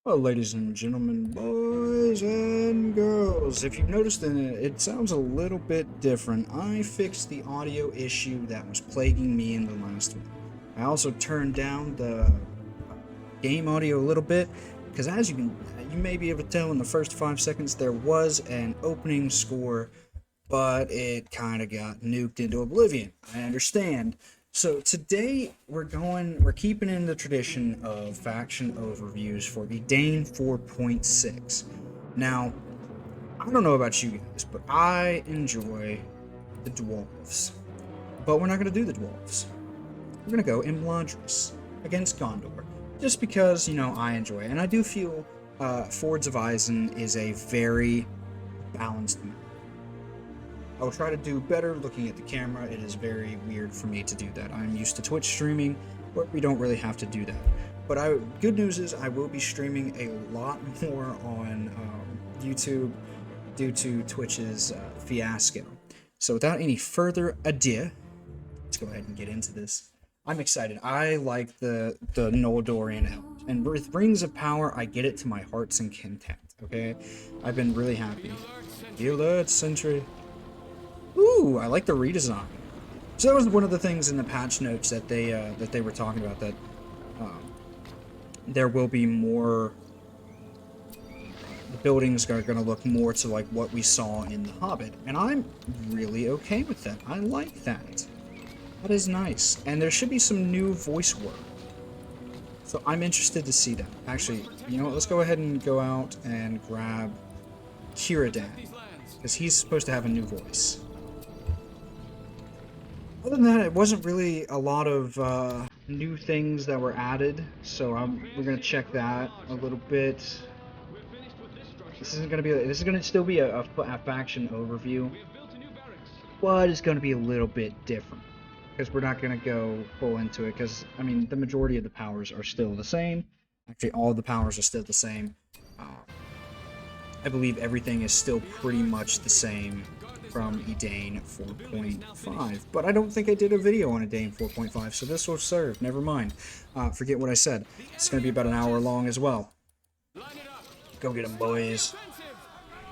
Well, ladies and gentlemen, boys and girls, if you've noticed, it sounds a little bit different. I fixed the audio issue that was plaguing me in the last one. I also turned down the game audio a little bit, because as you may be able to tell in the first 5 seconds, there was an opening score, but it kind of got nuked into oblivion. I understand. So today we're keeping in the tradition of faction overviews for the Dane 4.6. Now, I don't know about you guys, but I enjoy the dwarves. But we're not going to do the dwarves. We're going to go Imladris against Gondor, just because, I enjoy it. And I do feel Fords of Isen is a very balanced map. I will try to do better looking at the camera. It is very weird for me to do that. I'm used to Twitch streaming, but we don't really have to do that. But good news is I will be streaming a lot more on YouTube due to Twitch's fiasco. So without any further ado, let's go ahead and get into this. I'm excited. I like the Noldorian Elves, and with Rings of Power, I get it to my heart's content. Okay, I've been really happy. Duelists Sentry. Ooh, I like the redesign. So that was one of the things in the patch notes that they were talking about, that there will be more. The buildings are going to look more to like what we saw in The Hobbit, and I'm really okay with that. I like that. That is nice, and there should be some new voice work. So I'm interested to see that. Actually, you know what? Let's go ahead and go out and grab Círdan, because he's supposed to have a new voice. Other than that, it wasn't really a lot of new things that were added, so we're gonna check that a little bit. This is gonna still be a faction overview, but it's gonna be a little bit different because we're not gonna go full into it. Because I mean, the majority of the powers are still the same. Actually, all the powers are still the same. I believe everything is still pretty much the same from Dane 4.5, but I don't think I did a video on Dane 4.5, so this will serve. Never mind. Forget what I said. It's going to be about an hour long as well. Go get them, boys.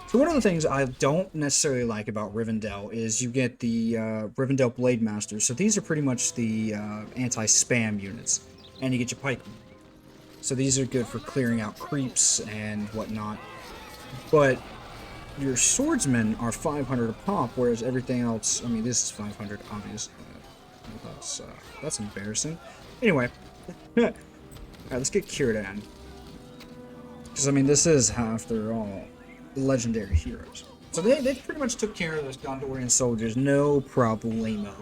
So one of the things I don't necessarily like about Rivendell is you get the Rivendell Blade Masters. So these are pretty much the anti-spam units, and you get your pikemen. So these are good for clearing out creeps and whatnot, but your swordsmen are 500 a pop, whereas everything else, I mean, this is 500, obviously. That's embarrassing. Anyway, alright, let's get Círdan. Because, I mean, this is, after all, legendary heroes. So they pretty much took care of those Gondorian soldiers, no problemo.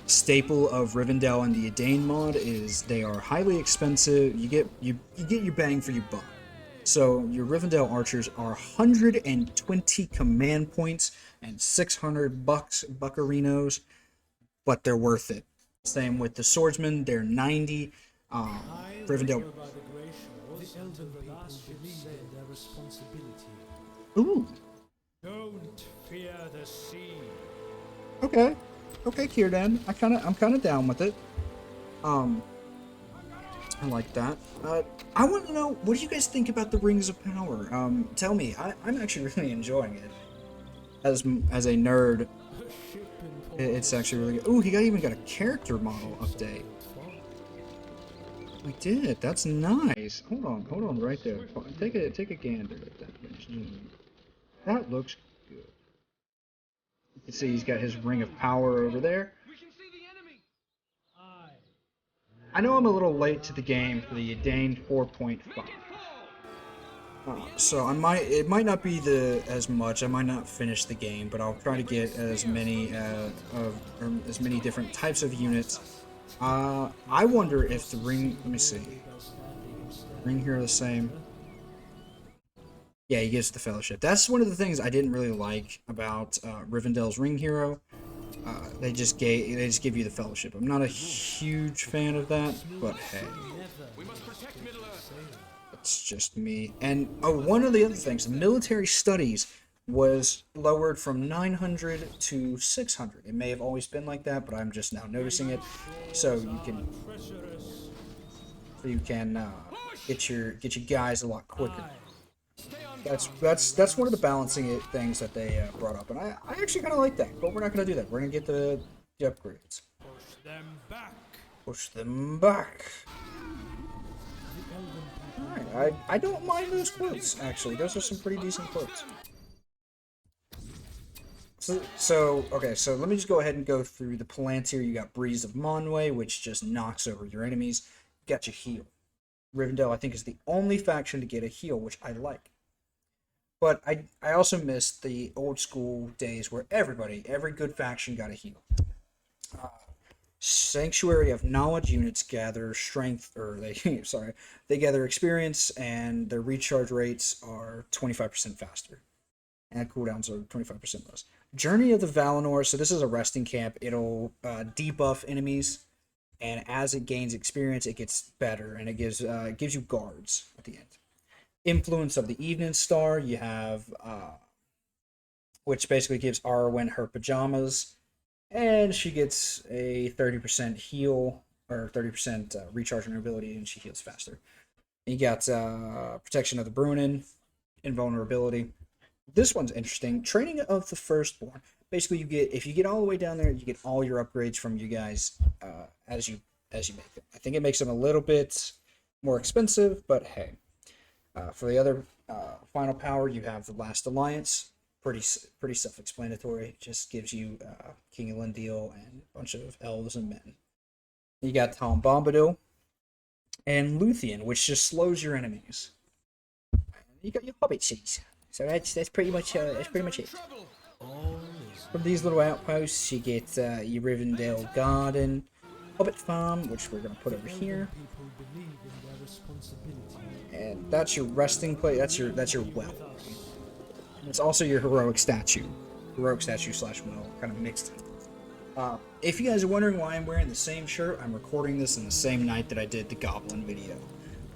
Staple of Rivendell and the Dane mod is they are highly expensive. You get your bang for your buck. So your Rivendell archers are 120 command points and 600 buccarinos, but they're worth it. Same with the swordsmen, they're 90. Rivendell. Ooh. Don't fear the sea. Okay, Círdan. I'm kind of down with it. I like that. I want to know, what do you guys think about the Rings of Power? Tell me. I'm actually really enjoying it. As a nerd, it's actually really good. Ooh, he even got a character model update. We did. That's nice. Hold on, right there. Take a gander at that. That looks good. You can see he's got his Ring of Power over there. I know I'm a little late to the game for the Dane 4.5, so it might not be as much. I might not finish the game, but I'll try to get as many different types of units. I wonder if the ring. Let me see. Ring here are the same. Yeah, he gives the Fellowship. That's one of the things I didn't really like about Rivendell's Ring Hero. They just give you the Fellowship. I'm not a huge fan of that, but hey, that's just me. And one of the other things, military studies was lowered from 900 to 600. It may have always been like that, but I'm just now noticing it. So you can get your guys a lot quicker. That's one of the balancing things that they brought up, and I actually kind of like that. But we're not gonna do that. We're gonna get the upgrades. Push them back. Push them back. Alright, I don't mind those quotes, actually. Those are some pretty decent quotes. So let me just go ahead and go through the Palantir. You got Breeze of Monway, which just knocks over your enemies. You got your heal. Rivendell, I think, is the only faction to get a heal, which I like. But I also miss the old school days where every good faction got a heal. Sanctuary of Knowledge units gather strength, or they gather experience, and their recharge rates are 25% faster. And cooldowns are 25% less. Journey of the Valinor, so this is a resting camp. It'll debuff enemies, and as it gains experience, it gets better, and it gives you guards at the end. Influence of the Evening Star, you have, which basically gives Arwen her pajamas, and she gets a 30% heal, or 30% recharge on her ability, and she heals faster. You got Protection of the Bruinen, Invulnerability. This one's interesting. Training of the Firstborn. Basically, if you get all the way down there, you get all your upgrades from you guys as you make them. I think it makes them a little bit more expensive, but hey. For the other final power, you have the Last Alliance. Pretty self-explanatory. Just gives you King Elendil and a bunch of elves and men. You got Tom Bombadil and Luthien, which just slows your enemies. You got your Hobbit cheese. So that's pretty much it. From these little outposts, you get your Rivendell Garden, Hobbit Farm, which we're gonna put over here, and that's your resting place. That's your well. And it's also your heroic statue / well, kind of mixed in. If you guys are wondering why I'm wearing the same shirt, I'm recording this in the same night that I did the Goblin video.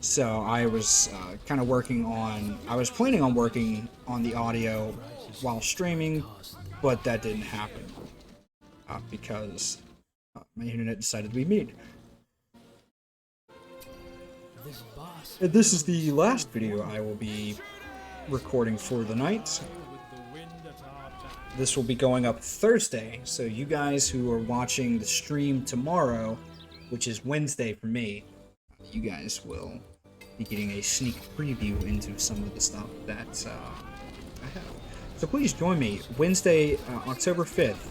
So I was kind of I was planning on working on the audio while streaming, but that didn't happen because my internet decided to be mean. And this is the last video I will be recording for the night. This will be going up Thursday, so you guys who are watching the stream tomorrow, which is Wednesday for me, you guys will be getting a sneak preview into some of the stuff that I have. So please join me Wednesday, October 5th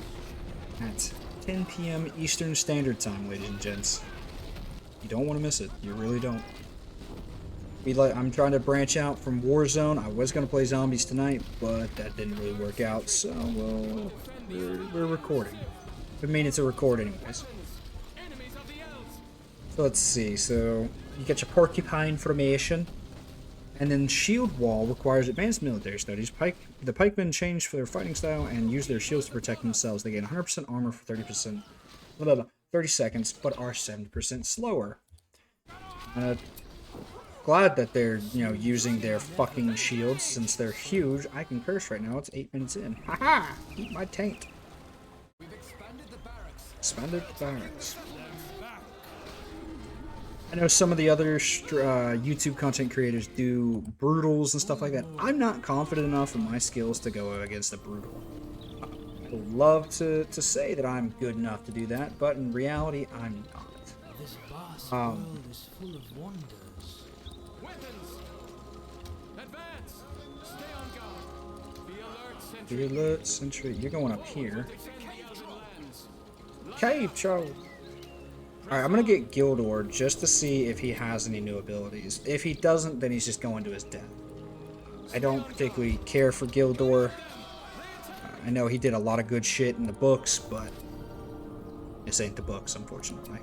at 10 p.m. Eastern Standard Time, ladies and gents. You don't want to miss it. You really don't. I'm trying to branch out from Warzone. I was going to play zombies tonight, but that didn't really work out, so we're recording. I mean, it's a record anyways. So let's see. So you get your porcupine formation, and then shield wall requires advanced military studies. The pikemen change for their fighting style and use their shields to protect themselves. They gain 100% armor for 30 seconds, but are 70% slower. Glad that they're using their fucking shields since they're huge. I can curse right now. It's 8 minutes in. Haha! Eat my taint. Expanded the barracks. I know some of the other YouTube content creators do brutals and stuff like that. I'm not confident enough in my skills to go against a brutal. I would love to say that I'm good enough to do that, but in reality, I'm not. This vast world is full of wonders. Be alert, sentry. You're going up here. Cave Charlie. Alright, I'm gonna get Gildor just to see if he has any new abilities. If he doesn't, then he's just going to his death. I don't particularly care for Gildor. I know he did a lot of good shit in the books, but this ain't the books, unfortunately.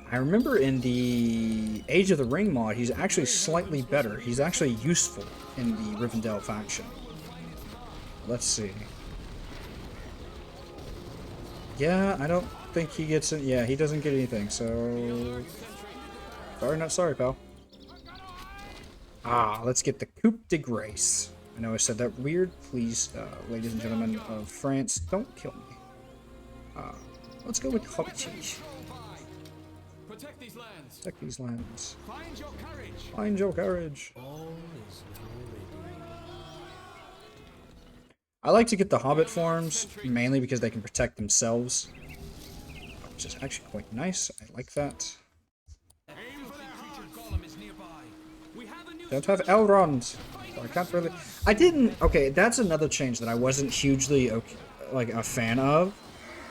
I remember in the Age of the Ring mod, he's actually slightly better. He's actually useful in the Rivendell faction. Let's see. Yeah, I don't think he gets it. Yeah, he doesn't get anything, so... Sorry, not sorry, pal. Let's get the Coupe de Grace. I know I said that weird. Please, ladies and gentlemen of France, don't kill me. Let's go with Hobbit cheese. Protect these lands. Protect these lands. Find your courage. Find your courage. All is now ready. I like to get the Hobbit forms, mainly because they can protect themselves. Which is actually quite nice. I like that. Don't have Elrond. So I can't really... I didn't... Okay, that's another change that I wasn't hugely, like, a fan of.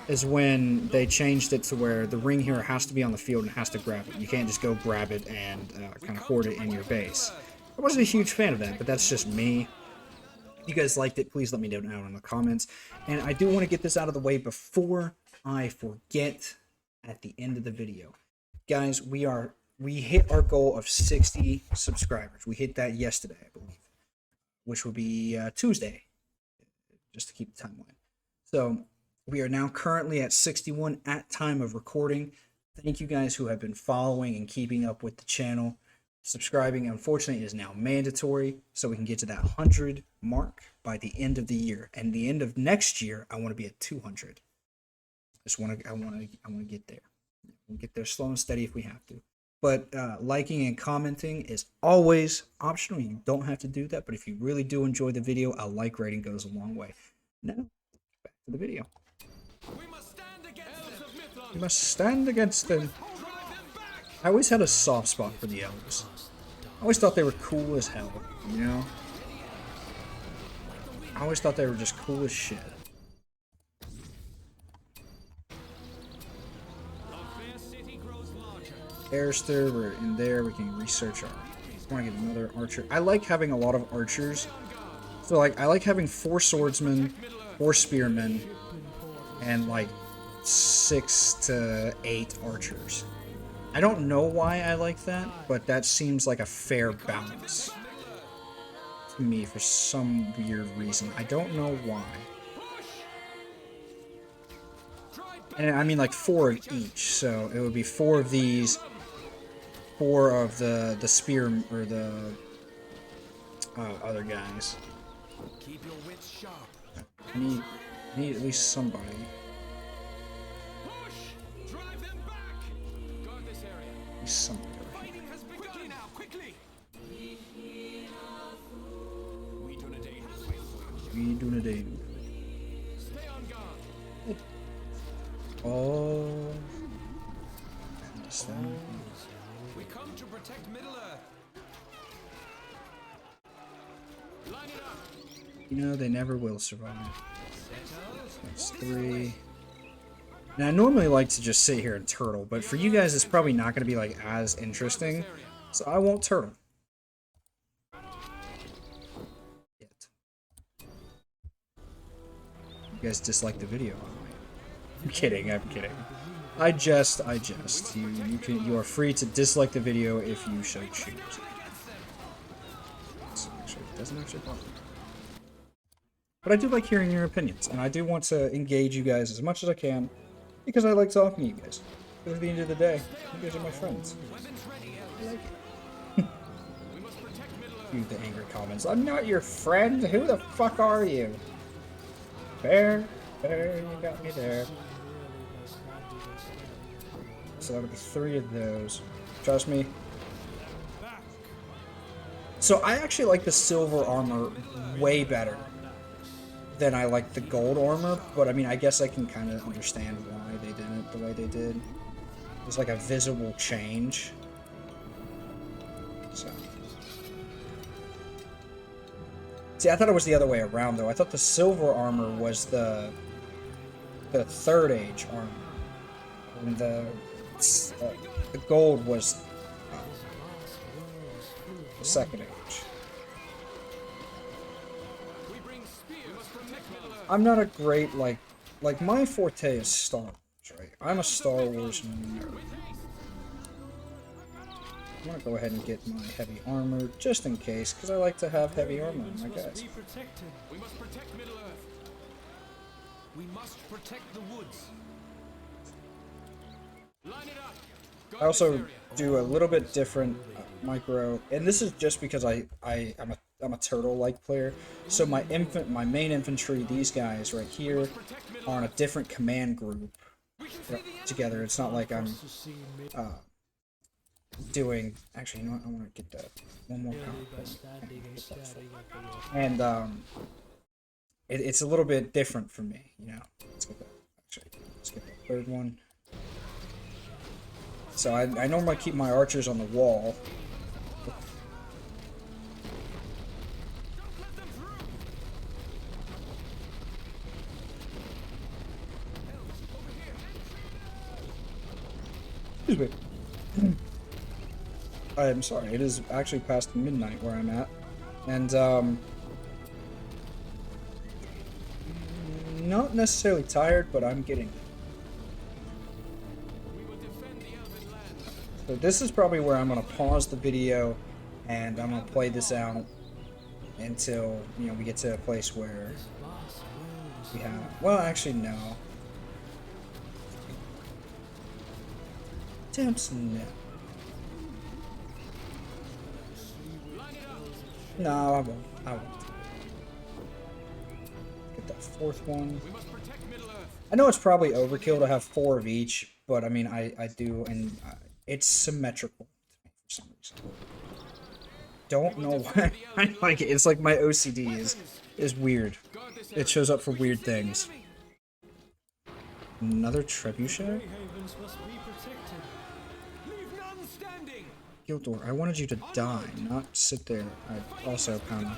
Is when they changed it to where the ring hero has to be on the field and has to grab it. You can't just go grab it and kind of hoard it in your base. I wasn't a huge fan of that, but that's just me. If you guys liked it, please let me know down in the comments. And I do want to get this out of the way before I forget at the end of the video. Guys, we hit our goal of 60 subscribers. We hit that yesterday, I believe, which will be Tuesday, just to keep the timeline. So we are now currently at 61 at time of recording. Thank you guys who have been following and keeping up with the channel. Subscribing, unfortunately, is now mandatory, so we can get to that 100 mark by the end of the year. And the end of next year, I want to be at 200. I want to get there. We'll get there slow and steady if we have to. But liking and commenting is always optional. You don't have to do that, but if you really do enjoy the video, a like rating goes a long way. Now, back to the video. We must stand against them. I always had a soft spot for the Elves. I always thought they were cool as hell, you know? I always thought they were just cool as shit. Airster, we're in there, we can research our... I want to get another archer. I like having a lot of archers. So, like, I like having 4 swordsmen, 4 spearmen, and, like, 6 to 8 archers. I don't know why I like that, but that seems like a fair balance to me for some weird reason. I don't know why. And I mean like 4 of each, so it would be 4 of these, 4 of the spear or the other guys. Keep your wits sharp. I need at least somebody. Push! Drive them back! Guard this area. At least somebody. Fighting has begun. Quickly now, quickly! We do a day. We do a day. Stay on guard. Oh. Understand. We come to protect Middle Earth. Line it up. You know, they never will survive. That's 3. Now, I normally like to just sit here and turtle, but for you guys, it's probably not going to be, like, as interesting. So I won't turtle. Yet. You guys dislike the video. I'm kidding, I'm kidding. I jest. You are free to dislike the video if you so choose. It doesn't actually bother me. But I do like hearing your opinions, and I do want to engage you guys as much as I can, because I like talking to you guys. Because at the end of the day, you guys are my friends. I like it. The angry comments. I'm not your friend. Who the fuck are you? Bear, you got me there. So that would be 3 of those. Trust me. So I actually like the silver armor way better than I like the gold armor, but I mean, I guess I can kind of understand why they did it the way they did. It's like a visible change. So. See, I thought it was the other way around, though. I thought the silver armor was the Third Age armor, and the gold was the Second Age. I'm not a great, like my forte is Star Wars, right? I'm a Star Wars nerd. I'm gonna go ahead and get my heavy armor, just in case, because I like to have heavy armor on my guys. We must protect Middle Earth. We must protect the woods. Line it up. I also do a little bit different micro, and this is just because I'm a turtle-like player. So my main infantry, these guys right here, are on a different command group together. It's not like I'm doing. Actually, you know what? I want to get that one more Really copy. by standing and staring at the wall. And it's a little bit different for me, you know. Let's get that. Actually, let's get the third one. So I normally keep my archers on the wall. Excuse me. I'm sorry, it is actually past midnight where I'm at. And, not necessarily tired, but I'm getting it. So this is probably where I'm going to pause the video, and I'm going to play this out until, you know, we get to a place where we have... Well, actually, no. Damson, no. No, I won't. I won't. Get that fourth one. I know it's probably overkill to have 4 of each, but I mean, I do, and it's symmetrical to me for some reason. Don't know why I like it. It's like my OCD is weird. It shows up for weird things. Another trebuchet? Gildor, I wanted you to die, not sit there. I also kind of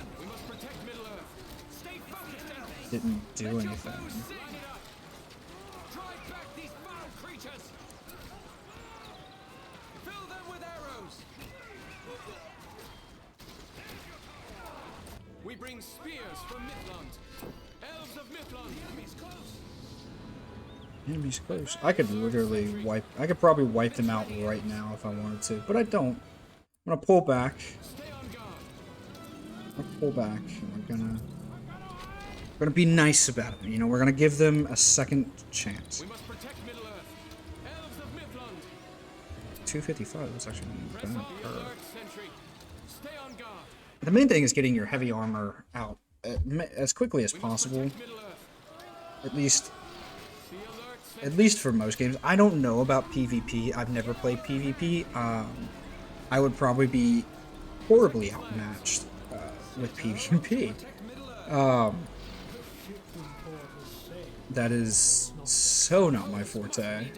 didn't do anything. We bring spears from Midland. Elves of Midland, enemies close. Enemies close. I could literally wipe. I could probably wipe them out right now if I wanted to, but I don't. I'm gonna pull back. I'm gonna pull back. We're gonna be nice about it. You know, we're gonna give them a second chance. We must protect Middle Earth. Elves of Midland. 255. That's actually not bad. Sentry. Stay on guard. The main thing is getting your heavy armor out as quickly as possible. At least for most games. I don't know about PvP. I've never played PvP. I would probably be horribly outmatched with PvP. That is so not my forte.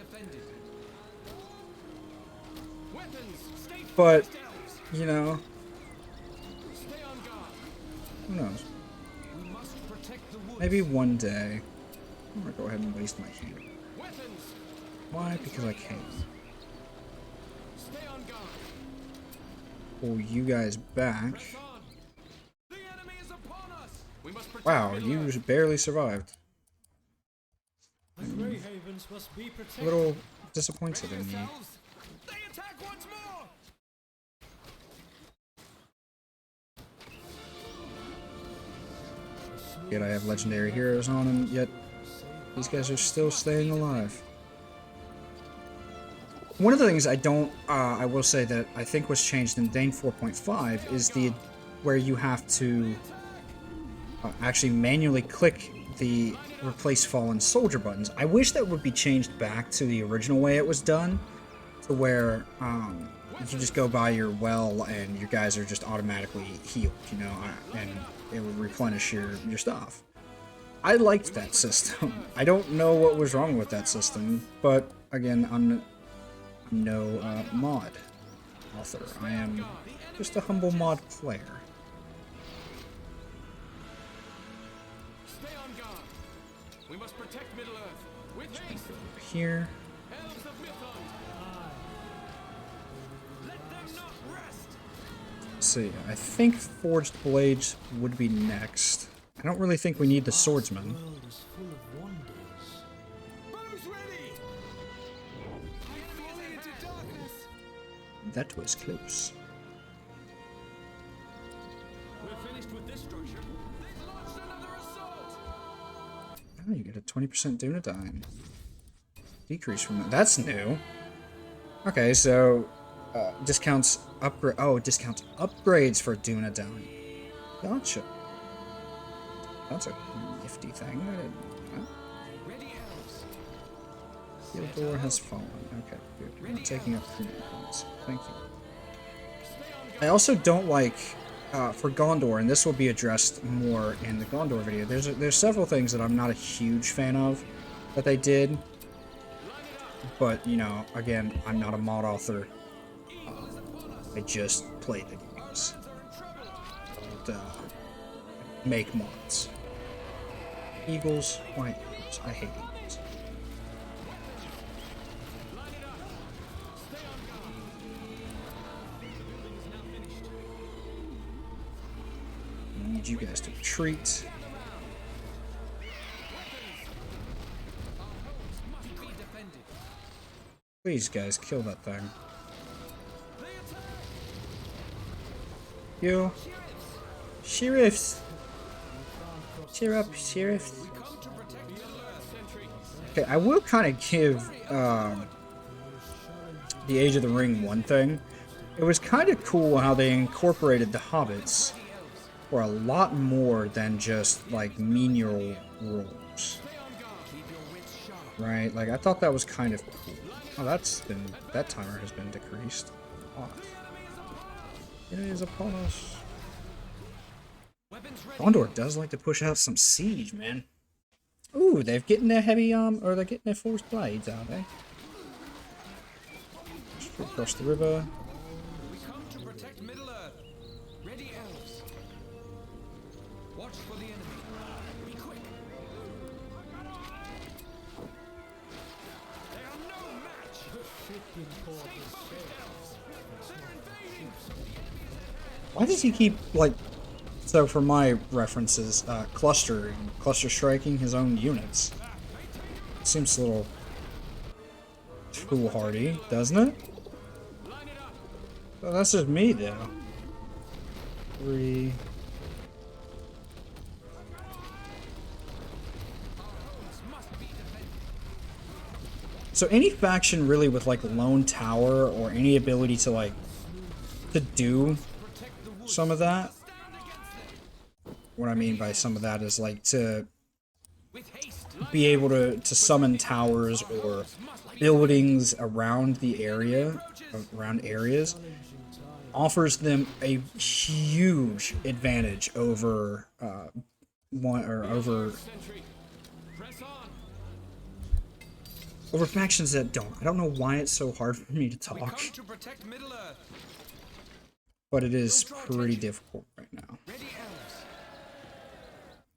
But, you know, who knows? Maybe one day. I'm gonna go ahead and waste my heal. Why? Because I can. Pull you guys back. Wow, you barely survived. A little disappointed in me. Yet I have legendary heroes on them, yet these guys are still staying alive. One of the things I will say that I think was changed in Dane 4.5 is where you have to actually manually click the replace fallen soldier buttons. I wish that would be changed back to the original way it was done, to where you just go by your well and your guys are just automatically healed, you know, and it would replenish your stuff. I liked that system. I don't know what was wrong with that system, but again, I'm no mod author. I am just a humble mod player. Stay on guard. We must protect Middle Earth. With haste. Here. Elves of Midland. Let them not rest. Let's see, I think Forged Blades would be next. I don't really think we need the swordsman. That was close. We're finished with this structure. They've launched another assault. Oh, you get a 20% Dunedain. Decrease from that. That's new. Okay, so discounts upgrade. Oh, discounts upgrades for Dunedain. Gotcha. That's a nifty thing. I didn't know that. Ready, elves. Field door has fallen. Okay, good. You're not taking up 3 points. Thank you. I also don't like, for Gondor, and this will be addressed more in the Gondor video, there's several things that I'm not a huge fan of that they did. But, you know, again, I'm not a mod author. I just play the games. I don't make mods. Eagles, white eagles. I hate eagles. I need you guys to retreat. Please, guys, kill that thing. You. Sheriffs. Cheer up, sheriffs. Okay, I will kind of give the Age of the Ring one thing. It was kind of cool how they incorporated the hobbits for a lot more than just like menial roles. Right? Like, I thought that was kind of cool. Oh, that timer has been decreased. Oh. It is upon us. Gondor does like to push out some siege, man. Ooh, they're getting their heavy or they're getting their forced blades, are they? Straight across the river. We come to protect Middle-earth. Ready, elves. Watch for the enemy. Be quick. They are no match. Why does he keep, like... So for my references, cluster striking his own units. Seems a little foolhardy, doesn't it? Well, that's just me, though. 3. So any faction really with like lone tower or any ability to like to do some of that. What I mean by some of that is like to be able to summon towers or buildings around the area, around areas, offers them a huge advantage over over factions that don't. I don't know why it's so hard for me to talk, but it is pretty difficult right now.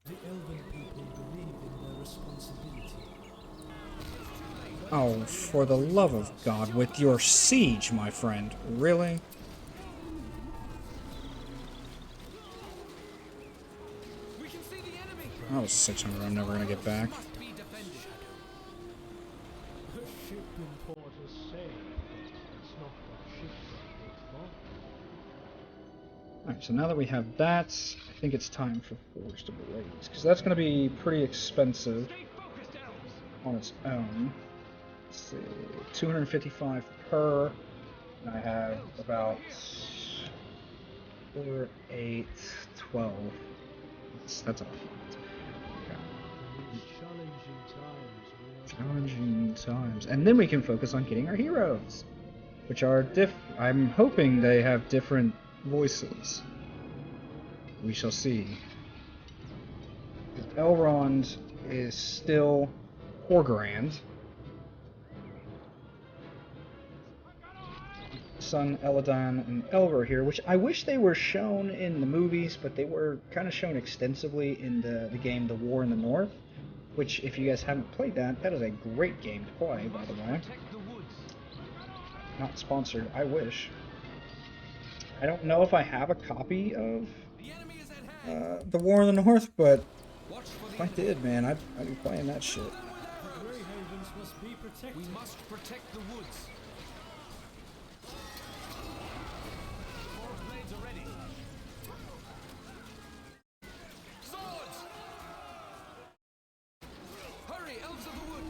The elven people believe in their responsibility. Oh, for the love of God, with your siege, my friend. Really? That was 600 I'm never gonna get back. Alright, so now that we have that, I think it's time for Forged Blades, because that's going to be pretty expensive on its own. Let's see, 255 per, and I have about 4, 8, 12. That's a lot. Okay. Challenging times. And then we can focus on getting our heroes, which are I'm hoping they have different voices. We shall see. Elrond is still Horgrand. Son Elladan and Elver here, which I wish they were shown in the movies, but they were kind of shown extensively in the game The War in the North, which, if you guys haven't played that, that is a great game to play, by the way. Not sponsored, I wish. I don't know if I have a copy of The War in the North, but if I did, man, I'd be playing that shit. We must protect the woods. Blades are ready. Swords! Hurry, elves of the wood!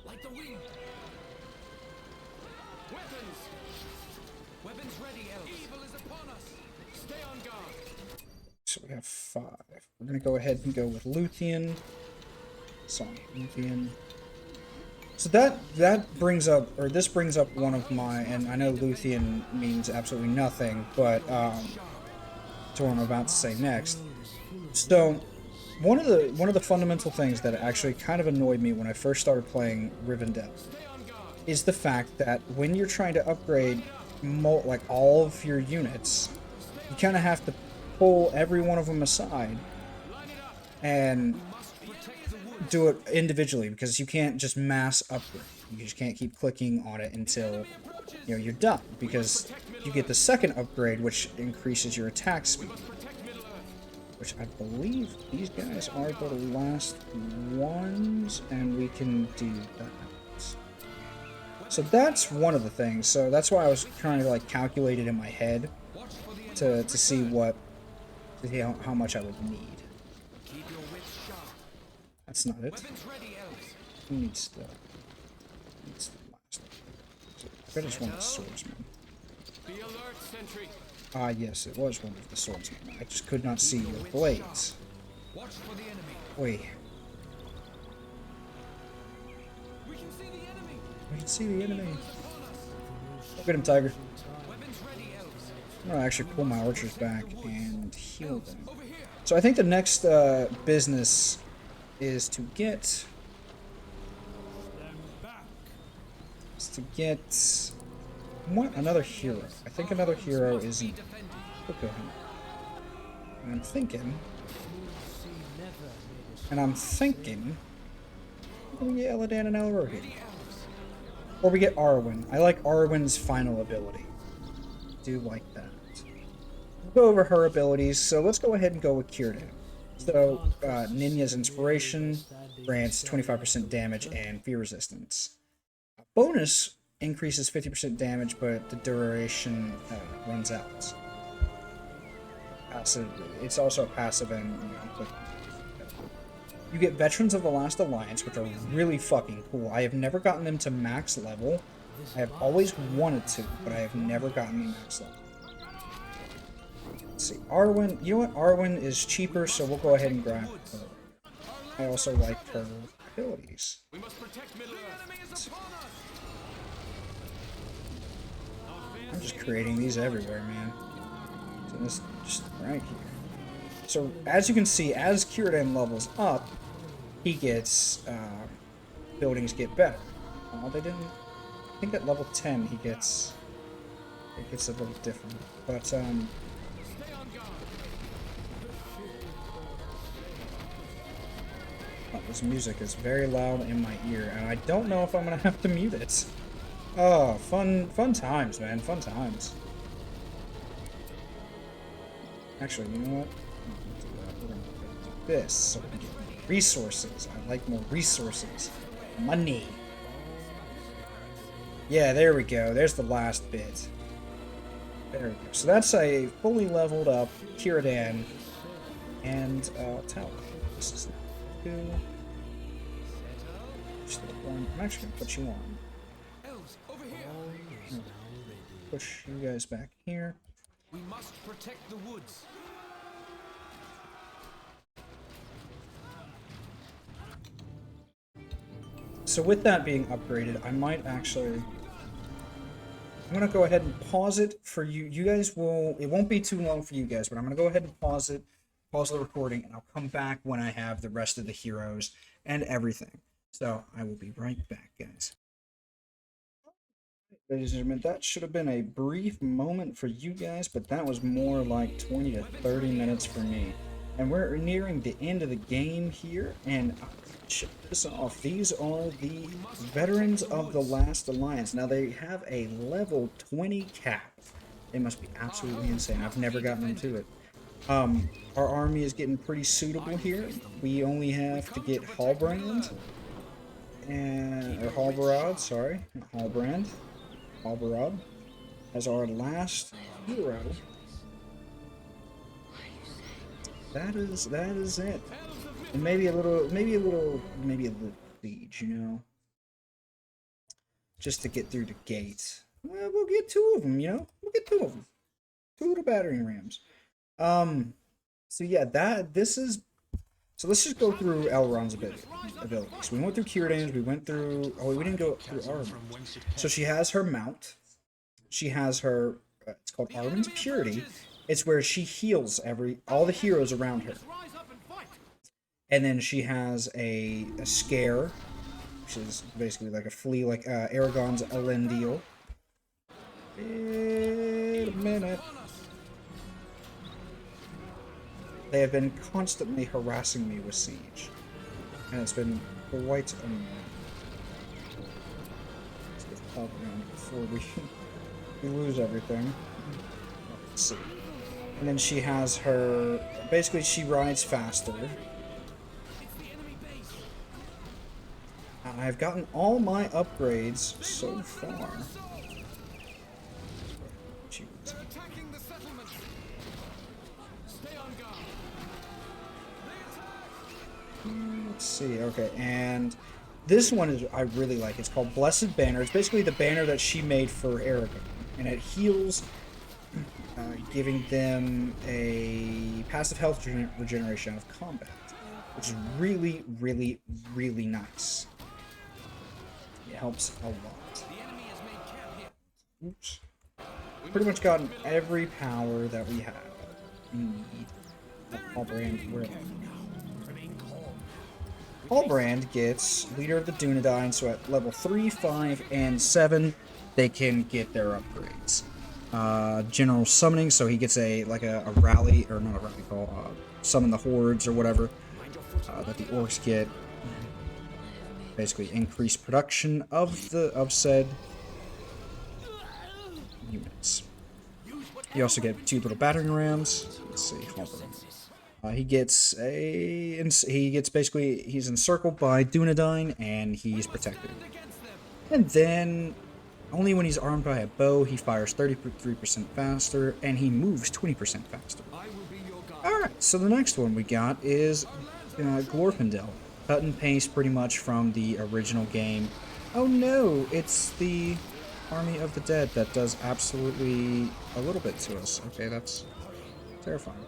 Like the wind. Weapons! Weapons ready, elves. Evil is upon us. Stay on guard. So we have 5. We're gonna go ahead and go with Luthien. Sorry, Luthien. So that brings up, or this brings up one of my, and I know Luthien means absolutely nothing, but to what I'm about to say next. So one of the fundamental things that actually kind of annoyed me when I first started playing Rivendell is the fact that when you're trying to upgrade like all of your units, you kind of have to pull every one of them aside and do it individually, because you can't just mass upgrade. You just can't keep clicking on it until you're done, because you get the second upgrade, which increases your attack speed, which I believe these guys are the last ones, and we can do that. So that's one of the things. So that's why I was trying to like calculate it in my head to see how much I would need. That's not it. Who needs the last one? I bet it's one of the swordsmen. Ah, yes, it was one of the swordsmen. I just could not see your blades. Wait. We can see the enemy. Look at him, Tiger. I'm gonna actually pull my archers back and heal them. So I think the next business is to get what, another hero. I think another hero isn't. Okay. And I'm thinking we get Eladan and Elrohir. Or we get Arwen. I like Arwen's final ability. I do like that. We'll go over her abilities, so let's go ahead and go with Círdan. So, Ninja's Inspiration grants 25% damage and fear resistance. Bonus increases 50% damage, but the duration runs out. Passive. It's also a passive, and you get Veterans of the Last Alliance, which are really fucking cool. I have never gotten them to max level. I have always wanted to, but I have never gotten them max level. Let's see, Arwen. You know what? Arwen is cheaper, so we'll go ahead and grab her. I also like her abilities. I'm just creating these everywhere, man. So this just right here. So as you can see, as Círdan levels up, he gets buildings get better. Oh, they didn't. I think at level 10 it gets a little different, but this music is very loud in my ear, and I don't know if I'm gonna have to mute it. Oh, fun times, man, fun times. Actually, you know what? We're gonna do this so we can get more resources. I like more resources. Money. Yeah, there we go. There's the last bit. There we go. So that's a fully leveled up Círdan and tower. This is 2. I'm actually gonna put you on. Elves, over here. Push you guys back here. We must protect the woods. So with that being upgraded, I might actually... I'm going to go ahead and pause it for you. You guys will... It won't be too long for you guys, but I'm going to go ahead and pause the recording, and I'll come back when I have the rest of the heroes and everything. So I will be right back, guys. Ladies and gentlemen, that should have been a brief moment for you guys, but that was more like 20 to 30 minutes for me. And we're nearing the end of the game here, and check this off. These are the Veterans of the Last Alliance. Now, they have a level 20 cap. They must be absolutely insane. I've never gotten into it. Our army is getting pretty suitable here. We only have to get Halbrand, or Halbarad, sorry, not Halbrand. Halbarad as our last hero. That is it. And maybe a little siege, you know, just to get through the gate. Well, we'll get 2 of them, you know. We'll get 2 of them. 2 little battering rams. So yeah, this is. So let's just go through Elrond's abilities. We went through Círdan's, we went through. Oh, we didn't go through Arwen. So she has her mount. She has her. It's called Arwen's Purity. It's where she heals all the heroes around her. And then she has a scare, which is basically like a flea, like Aragorn's Elendil. Wait a minute. They have been constantly harassing me with siege, and it's been quite annoying. Let's get the top around before we lose everything. Let's see. And then she has her. Basically, she rides faster. I've gotten all my upgrades so far. Let's see, okay, and this one is I really like. It's called Blessed Banner. It's basically the banner that she made for Aragorn, and it heals, giving them a passive health regeneration out of combat, which is really, really, really nice. It helps a lot. Oops. Pretty much gotten every power that we have. Halbrand gets Leader of the Dunedain, so at level 3, 5, and 7, they can get their upgrades. General Summoning, so he gets a rally, or not a rally call, Summon the Hordes or whatever, that the orcs get. Basically increased production of said units. You also get 2 little battering rams. Let's see, he's encircled by Dunedain, and he's protected. And then, only when he's armed by a bow, he fires 33% faster, and he moves 20% faster. Alright, so the next one we got is Gorfindel. Cut and paste pretty much from the original game. Oh no, it's the Army of the Dead that does absolutely a little bit to us. Okay, that's terrifying.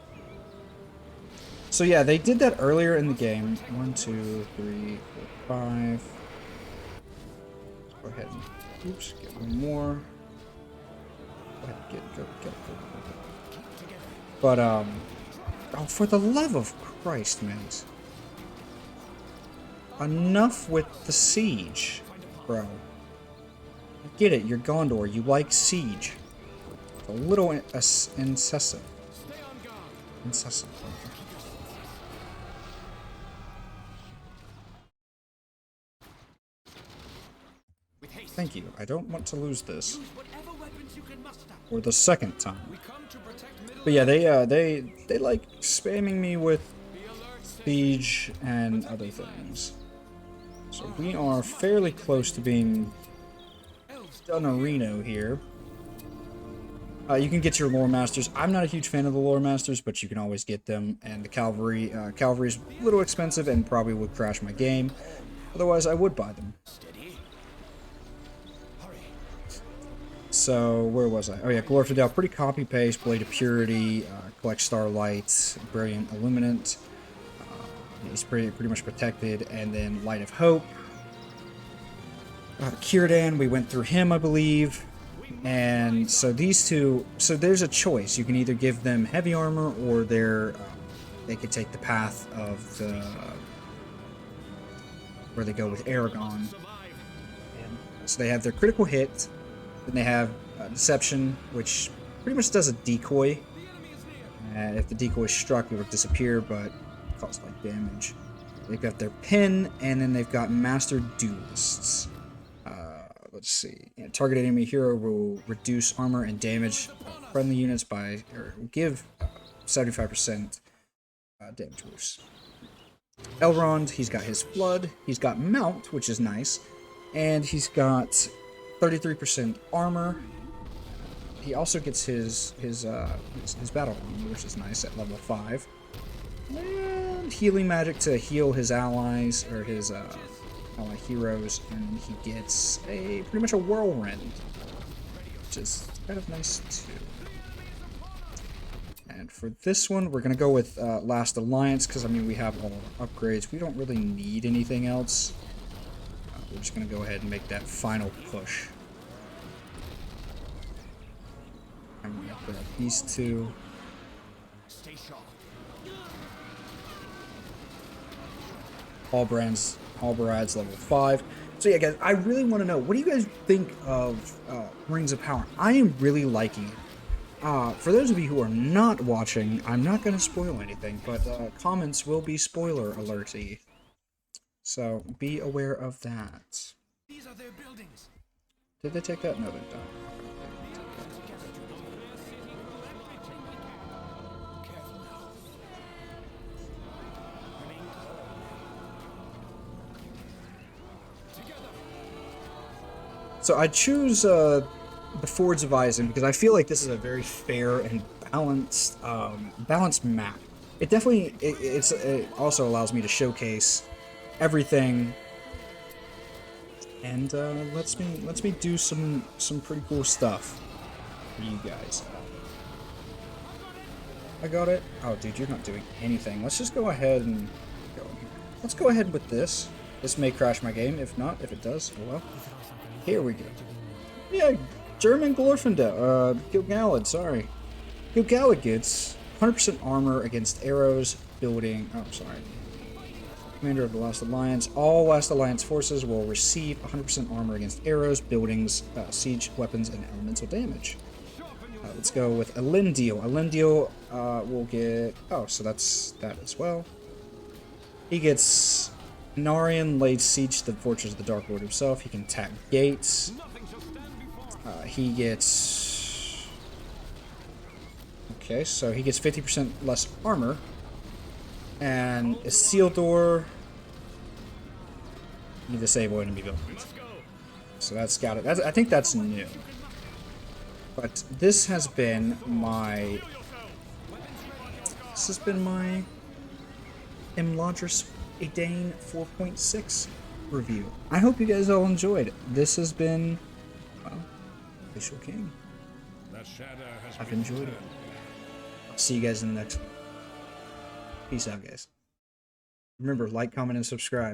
So yeah, they did that earlier in the game. 1, 2, 3, 4, 5. Let's go ahead and, oops, get one more. Go ahead, go. But, oh, for the love of Christ, man. Enough with the siege, bro. I get it, you're Gondor, you like siege. It's a little incessant. Thank you. I don't want to lose this. For the second time. But yeah, they like spamming me with siege and other things. So we are fairly close to being done Reno here. You can get your lore masters. I'm not a huge fan of the lore masters, but you can always get them. And the cavalry, cavalry's a little expensive and probably would crash my game. Otherwise, I would buy them. So where was I? Oh yeah, Glorfindel, pretty copy paste. Blade of Purity, collect Starlight, Brilliant Illuminant. He's pretty much protected, and then Light of Hope. Círdan, we went through him, I believe. And so these two, so there's a choice. You can either give them heavy armor, or they could take the path of the where they go with Aragorn. And so they have their critical hit, then they have Deception, which pretty much does a decoy. If the decoy is struck, it would disappear, but costs like damage. They've got their pin, and then they've got Master Duelists. Let's see. Target enemy hero will reduce armor and damage friendly units by, or give 75% damage boost. Elrond, he's got his Flood, he's got Mount, which is nice, and he's got 33% armor. He also gets his battle armor, which is nice at level 5. And healing magic to heal his allies, or his ally heroes, and he gets pretty much a whirlwind, which is kind of nice too. And And for this one, we're gonna go with Last Alliance, because I mean we have all our upgrades. We don't really need anything else. We're just gonna go ahead and make that final push. I'm gonna grab these two. Stay sharp. Halberd's level 5. So yeah, guys, I really want to know, what do you guys think of Rings of Power? I am really liking it. For those of you who are not watching, I'm not going to spoil anything, but comments will be spoiler alerty. So be aware of that. These are their buildings. Did they take that? No, they don't. So I choose the Fords of Isen because I feel like this is a very fair and balanced map. It definitely it also allows me to showcase everything, and lets me do some pretty cool stuff for you guys. I got it. Oh, dude, you're not doing anything. Let's just go ahead and go in here. Let's go ahead with this. This may crash my game. If not, if it does, oh well. Here we go. Yeah, German Gorfindel, Gilgalad, sorry. Gilgalad gets 100% armor against arrows, building, oh, sorry. Commander of the Last Alliance. All Last Alliance forces will receive 100% armor against arrows, buildings, siege, weapons, and elemental damage. Let's go with Elendil. Elendil will get, oh, so that's that as well. He gets Narian laid siege to the Fortress of the Dark Lord himself. He can attack gates. He gets... Okay, so he gets 50% less armor. And Isildur... You disable enemy buildings. So that's got it. I think that's new. But this has been my... This has been my Imladris Edane 4.6 review. I hope you guys all enjoyed. This has been, well, Official King. I've enjoyed it. I'll see you guys in the next one. Peace out, guys. Remember, like, comment, and subscribe.